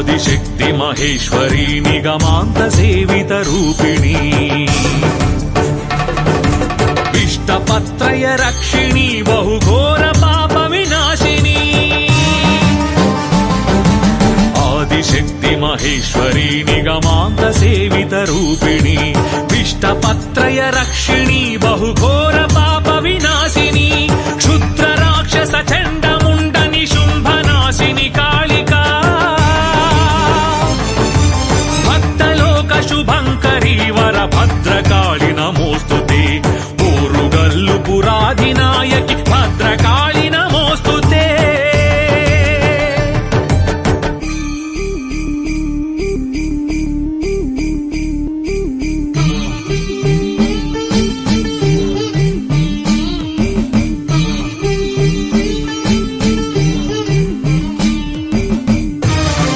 ఆదిశక్తి మహేశ్వరీ నిగమాంత సేవిత రూపిణీ ఇష్టపత్రయ రక్షిణీ బహుఘోర పాప వినాశినీ ఆదిశక్తి మహేశ్వరీ నిగమాంత సేవిత రూపిణీ